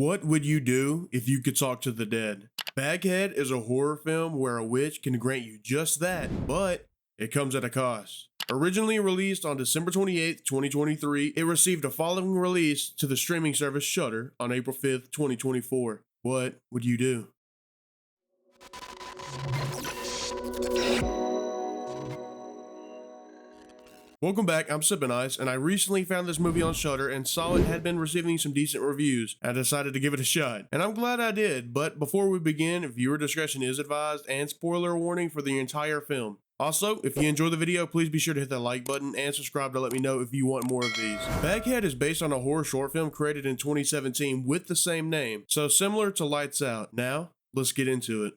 What would you do if you could talk to the dead? Baghead is a horror film where a witch can grant you just that, but it comes at a cost. Originally released on December 28th, 2023, it received a following release to the streaming service Shudder on April 5th, 2024. What would you do? Welcome back, I'm Sippin, and I recently found this movie on Shudder and saw it had been receiving some decent reviews. I decided to give it a shot, and I'm glad I did, but before we begin, viewer discretion is advised and spoiler warning for the entire film. Also, if you enjoy the video, please be sure to hit that like button and subscribe to let me know if you want more of these. Baghead is based on a horror short film created in 2017 with the same name, so similar to Lights Out. Now, let's get into it.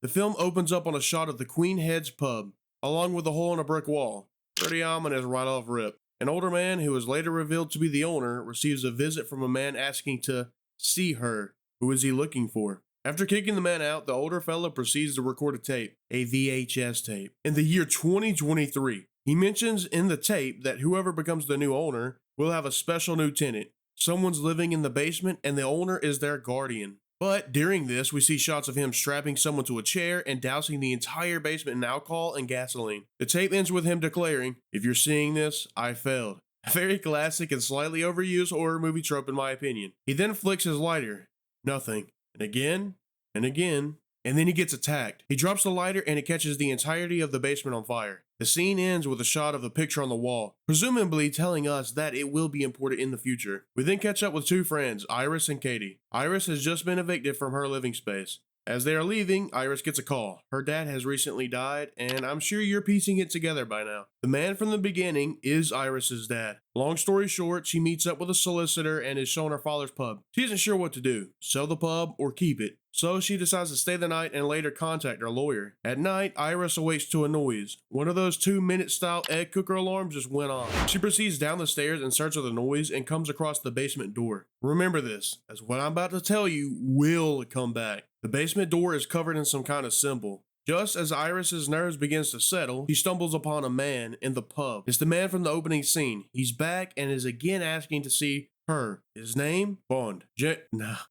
The film opens up on a shot of the Queen Head's pub, along with a hole in a brick wall. Pretty ominous right off rip. An older man, who is later revealed to be the owner, receives a visit from a man asking to see her. Who is he looking for? After kicking the man out, the older fella proceeds to record a tape, a VHS tape. In the year 2023, he mentions in the tape that whoever becomes the new owner will have a special new tenant. Someone's living in the basement and the owner is their guardian. But during this, we see shots of him strapping someone to a chair and dousing the entire basement in alcohol and gasoline. The tape ends with him declaring, "If you're seeing this, I failed." A very classic and slightly overused horror movie trope in my opinion. He then flicks his lighter. Nothing. And again, and again, and then he gets attacked. He drops the lighter and it catches the entirety of the basement on fire. The scene ends with a shot of the picture on the wall, presumably telling us that it will be important in the future. We then catch up with two friends, Iris and Katie. Iris has just been evicted from her living space. As they are leaving, Iris gets a call. Her dad has recently died, and I'm sure you're piecing it together by now. The man from the beginning is Iris's dad. Long story short, she meets up with a solicitor and is shown her father's pub. She isn't sure what to do, sell the pub or keep it. So she decides to stay the night and later contact her lawyer. At night, Iris awakes to a noise. One of those 2-minute style egg cooker alarms just went off. She proceeds down the stairs in search of the noise and comes across the basement door. Remember this, as what I'm about to tell you will come back. The basement door is covered in some kind of symbol. Just as Iris's nerves begins to settle, she stumbles upon a man in the pub. It's the man from the opening scene. He's back and is again asking to see her. His name? Bond.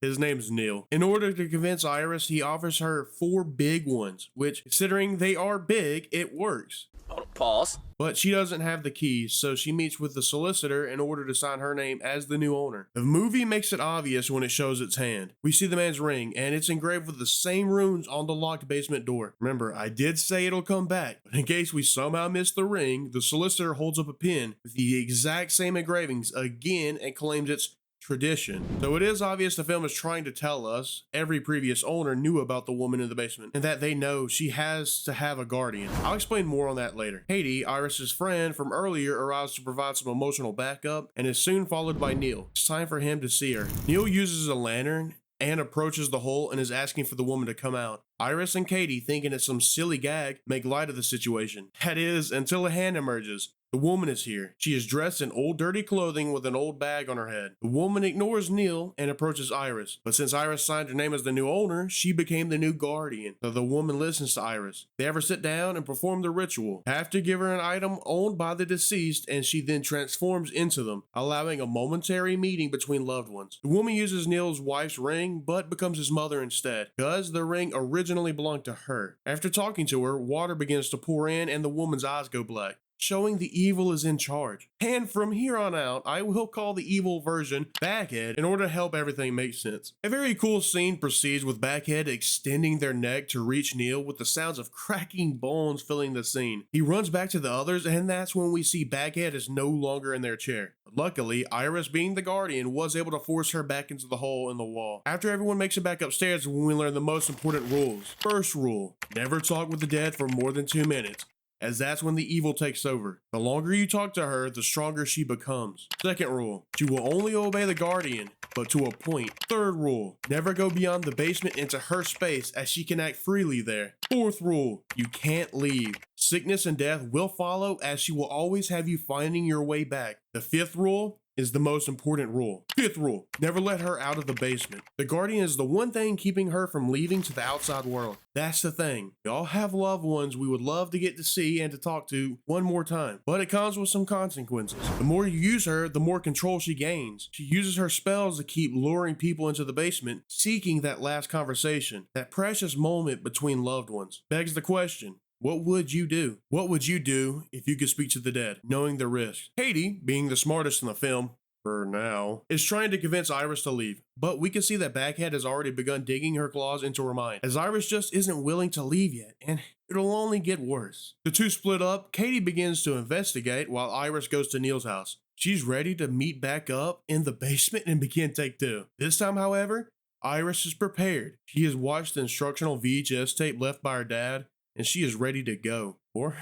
His name's Neil. In order to convince Iris, he offers her 4 big ones, which, considering they are big, it works. Pause. But she doesn't have the keys, so she meets with the solicitor in order to sign her name as the new owner. The movie makes it obvious when it shows its hand. We see the man's ring, and it's engraved with the same runes on the locked basement door. Remember, I did say it'll come back, but in case we somehow missed the ring, the solicitor holds up a pin with the exact same engravings again and claims it's tradition. So it is obvious the film is trying to tell us every previous owner knew about the woman in the basement and that they know she has to have a guardian. I'll explain more on that later. Katie, Iris's friend from earlier, arrives to provide some emotional backup and is soon followed by Neil. It's time for him to see her. Neil uses a lantern and approaches the hole and is asking for the woman to come out. Iris and Katie, thinking it's some silly gag, make light of the situation. That is, until a hand emerges. The woman is here. She is dressed in old dirty clothing with an old bag on her head. The woman ignores Neil and approaches Iris. But since Iris signed her name as the new owner, she became the new guardian. So the woman listens to Iris. They have her sit down and perform the ritual. Have to give her an item owned by the deceased and she then transforms into them, allowing a momentary meeting between loved ones. The woman uses Neil's wife's ring but becomes his mother instead, because the ring originally belonged to her. After talking to her, water begins to pour in and the woman's eyes go black, showing the evil is in charge. And from here on out, I will call the evil version Baghead in order to help everything make sense. A very cool scene proceeds with Baghead extending their neck to reach Neil with the sounds of cracking bones filling the scene. He runs back to the others and that's when we see Baghead is no longer in their chair. Luckily, Iris, being the guardian, was able to force her back into the hole in the wall. After everyone makes it back upstairs, when we learn the most important rules. First rule, never talk with the dead for more than 2 minutes, as that's when the evil takes over. The longer you talk to her, the stronger she becomes. Second rule, she will only obey the guardian, but to a point. Third rule, never go beyond the basement into her space as she can act freely there. Fourth rule, you can't leave. Sickness and death will follow as she will always have you finding your way back. The fifth rule, is the most important rule. Fifth rule, never let her out of the basement. The guardian is the one thing keeping her from leaving to the outside world. That's the thing. We all have loved ones we would love to get to see and to talk to one more time, but it comes with some consequences. The more you use her, the more control she gains. She uses her spells to keep luring people into the basement, seeking that last conversation, that precious moment between loved ones. Begs the question, what would you do? What would you do if you could speak to the dead, knowing the risk? Katie, being the smartest in the film, for now, is trying to convince Iris to leave, but we can see that Baghead has already begun digging her claws into her mind, as Iris just isn't willing to leave yet, and it'll only get worse. The two split up, Katie begins to investigate while Iris goes to Neil's house. She's ready to meet back up in the basement and begin take two. This time, however, Iris is prepared. She has watched the instructional VHS tape left by her dad, and she is ready to go. Or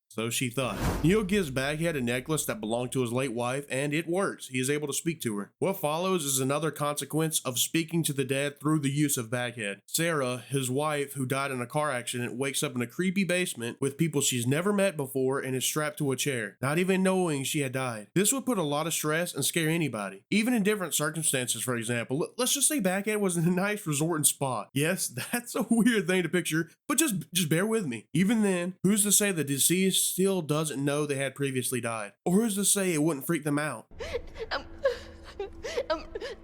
so she thought. Neil gives Baghead a necklace that belonged to his late wife, and it works. He is able to speak to her. What follows is another consequence of speaking to the dead through the use of Baghead. Sarah, his wife, who died in a car accident, wakes up in a creepy basement with people she's never met before and is strapped to a chair, not even knowing she had died. This would put a lot of stress and scare anybody, even in different circumstances. For example, let's just say Baghead was in a nice resort and spa. Yes, that's a weird thing to picture, but just bear with me. Even then, who's to say the deceased still doesn't know they had previously died? Or who's to say it wouldn't freak them out?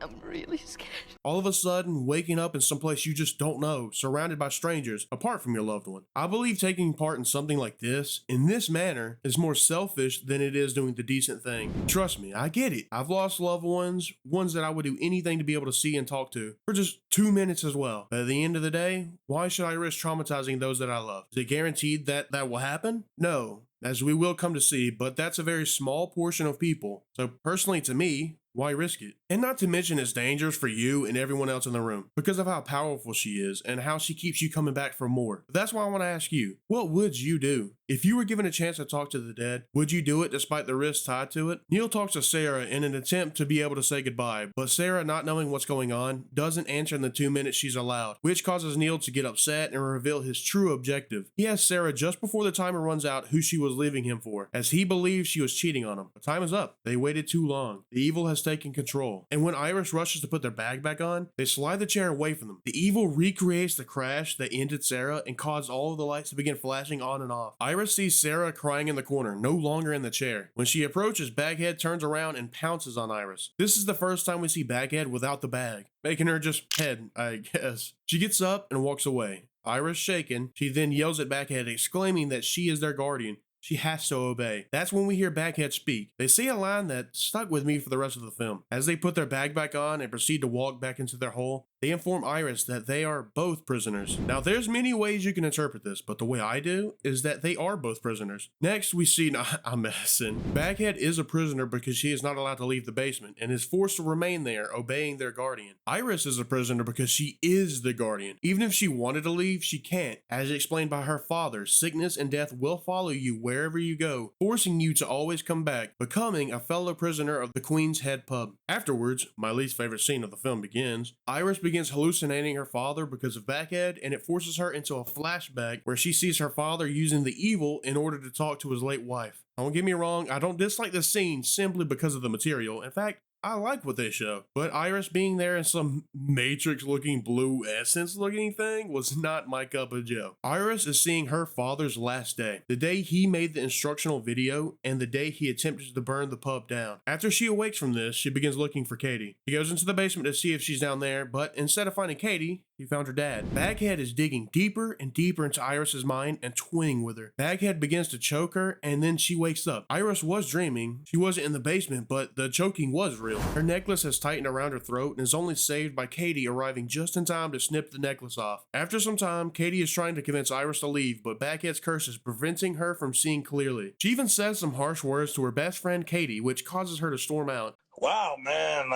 I'm really scared. All of a sudden, waking up in someplace you just don't know, surrounded by strangers, apart from your loved one. I believe taking part in something like this, in this manner, is more selfish than it is doing the decent thing. Trust me, I get it. I've lost loved ones that I would do anything to be able to see and talk to, for just 2 minutes as well. But at the end of the day, why should I risk traumatizing those that I love? Is it guaranteed that that will happen? No, as we will come to see, but that's a very small portion of people. So personally to me, why risk it? And not to mention it's dangerous for you and everyone else in the room because of how powerful she is and how she keeps you coming back for more. But that's why I want to ask you, what would you do? If you were given a chance to talk to the dead, would you do it despite the risks tied to it? Neil talks to Sarah in an attempt to be able to say goodbye, but Sarah, not knowing what's going on, doesn't answer in the 2 minutes she's allowed, which causes Neil to get upset and reveal his true objective. He asks Sarah just before the timer runs out who she was leaving him for, as he believes she was cheating on him. But time is up. They waited too long. The evil has taken control. And when Iris rushes to put their bag back on, they slide the chair away from them. The evil recreates the crash that ended Sarah and caused all of the lights to begin flashing on and off. Iris sees Sarah crying in the corner, no longer in the chair. When she approaches, Baghead turns around and pounces on Iris. This is the first time we see Baghead without the bag, making her just head, I guess. She gets up and walks away. Iris shaken, she then yells at Baghead, exclaiming that she is their guardian. She has to obey. That's when we hear Baghead speak. They say a line that stuck with me for the rest of the film. As they put their bag back on and proceed to walk back into their hole, they inform Iris that they are both prisoners. Now, there's many ways you can interpret this, but the way I do is that they are both prisoners. Next, we see, I'm messing. Baghead is a prisoner because she is not allowed to leave the basement and is forced to remain there, obeying their guardian. Iris is a prisoner because she is the guardian. Even if she wanted to leave, she can't. As explained by her father, sickness and death will follow you wherever you go, forcing you to always come back, becoming a fellow prisoner of the Queen's Head pub. Afterwards, my least favorite scene of the film begins. Iris begins hallucinating her father because of Baghead, and it forces her into a flashback where she sees her father using the evil in order to talk to his late wife. Don't get me wrong, I don't dislike this scene simply because of the material. In fact, I like what they show, but Iris being there in some Matrix looking blue essence looking thing was not my cup of joe. Iris is seeing her father's last day, the day he made the instructional video and the day he attempted to burn the pub down. After she awakes from this, she begins looking for Katie. She goes into the basement to see if she's down there, but instead of finding Katie, he found her dad. Baghead is digging deeper and deeper into Iris's mind and toying with her. Baghead begins to choke her, and then she wakes up. Iris was dreaming. She wasn't in the basement, but the choking was real. Her necklace has tightened around her throat and is only saved by Katie arriving just in time to snip the necklace off. After some time, Katie is trying to convince Iris to leave, but Baghead's curse is preventing her from seeing clearly. She even says some harsh words to her best friend Katie, which causes her to storm out. Wow, man.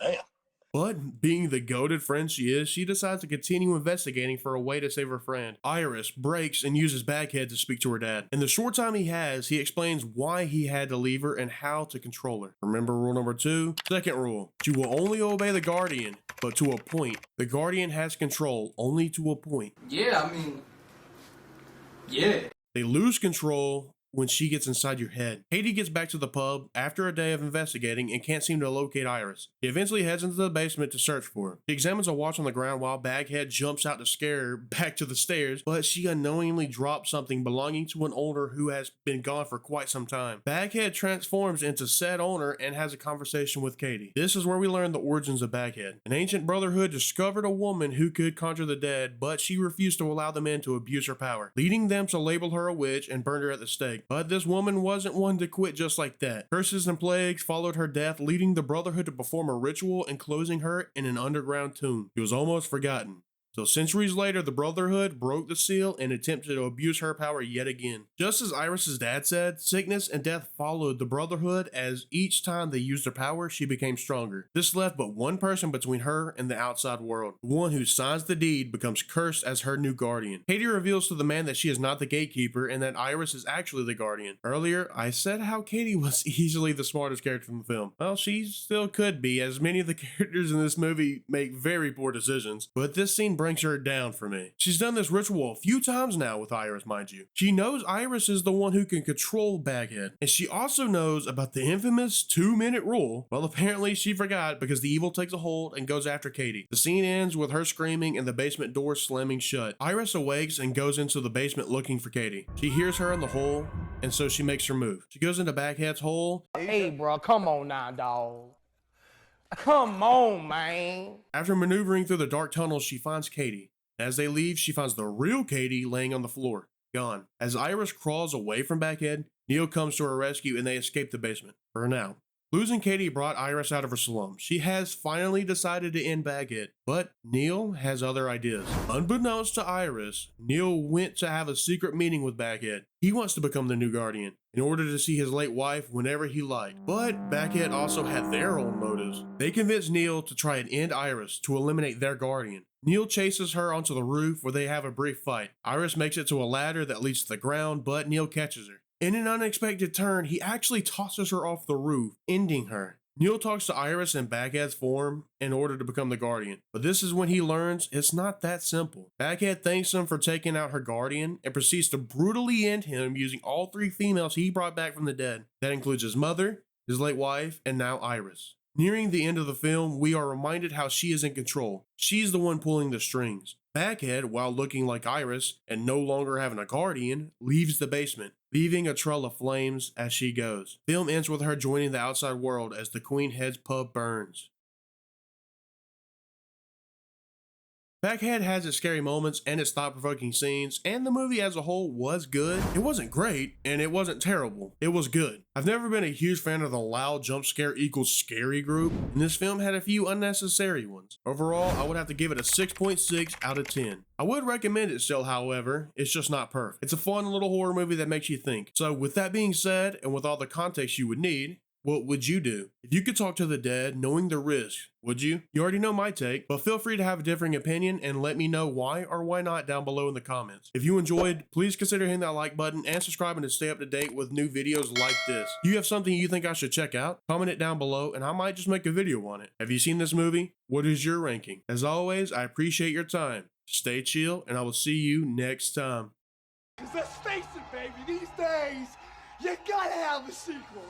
Damn. But being the goated friend she is, she decides to continue investigating for a way to save her friend. Iris breaks and uses Baghead to speak to her dad. In the short time he has, he explains why he had to leave her and how to control her. Remember rule number 2? Second rule, she will only obey the guardian, but to a point. The guardian has control only to a point. Yeah, I mean, yeah. They lose control when she gets inside your head. Katie gets back to the pub after a day of investigating and can't seem to locate Iris. She eventually heads into the basement to search for her. She examines a watch on the ground while Baghead jumps out to scare her back to the stairs, but she unknowingly drops something belonging to an owner who has been gone for quite some time. Baghead transforms into said owner and has a conversation with Katie. This is where we learn the origins of Baghead. An ancient brotherhood discovered a woman who could conjure the dead, but she refused to allow the men to abuse her power, leading them to label her a witch and burn her at the stake. But this woman wasn't one to quit just like that. Curses and plagues followed her death, leading the brotherhood to perform a ritual and closing her in an underground tomb. She was almost forgotten. So centuries later, the Brotherhood broke the seal and attempted to abuse her power yet again. Just as Iris's dad said, sickness and death followed the Brotherhood as each time they used their power, she became stronger. This left but one person between her and the outside world. The one who signs the deed becomes cursed as her new guardian. Katie reveals to the man that she is not the gatekeeper and that Iris is actually the guardian. Earlier, I said how Katie was easily the smartest character in the film. Well, she still could be, as many of the characters in this movie make very poor decisions, but this scene brings her down for me. She's done this ritual a few times now with Iris, mind you. She knows Iris is the one who can control Baghead, and she also knows about the infamous 2-minute rule. Well, apparently she forgot because the evil takes a hold and goes after Katie. The scene ends with her screaming and the basement door slamming shut. Iris awakes and goes into the basement looking for Katie. She hears her in the hole, and so she makes her move. She goes into Baghead's hole. Hey, bro, come on now, dog. Come on, man. After maneuvering through the dark tunnels, she finds Katie. As they leave, she finds the real Katie laying on the floor, gone. As Iris crawls away from Baghead, Neil comes to her rescue and they escape the basement. For now. Losing Katie brought Iris out of her slum. She has finally decided to end Baghead, but Neil has other ideas. Unbeknownst to Iris, Neil went to have a secret meeting with Baghead. He wants to become the new guardian in order to see his late wife whenever he liked. But Baghead also had their own motives. They convinced Neil to try and end Iris to eliminate their guardian. Neil chases her onto the roof where they have a brief fight. Iris makes it to a ladder that leads to the ground, but Neil catches her. In an unexpected turn, he actually tosses her off the roof, ending her. Neil talks to Iris in Baghead's form in order to become the guardian, but this is when he learns it's not that simple. Baghead thanks him for taking out her guardian and proceeds to brutally end him using all 3 females he brought back from the dead. That includes his mother, his late wife, and now Iris. Nearing the end of the film, we are reminded how she is in control. She's the one pulling the strings. Baghead, while looking like Iris and no longer having a guardian, leaves the basement, leaving a trail of flames as she goes. Film ends with her joining the outside world as the Queen Head's pub burns. Baghead has its scary moments and its thought-provoking scenes, and the movie as a whole was good. It wasn't great, and it wasn't terrible. It was good. I've never been a huge fan of the loud jump scare equals scary group, and this film had a few unnecessary ones. Overall, I would have to give it a 6.6 out of 10. I would recommend it still, however, it's just not perfect. It's a fun little horror movie that makes you think. So with that being said, and with all the context you would need, what would you do? If you could talk to the dead, knowing the risk, would you? You already know my take, but feel free to have a differing opinion and let me know why or why not down below in the comments. If you enjoyed, please consider hitting that like button and subscribing to stay up to date with new videos like this. Do you have something you think I should check out? Comment it down below and I might just make a video on it. Have you seen this movie? What is your ranking? As always, I appreciate your time. Stay chill and I will see you next time. 'Cause let's face it, baby, these days, you gotta have a sequel.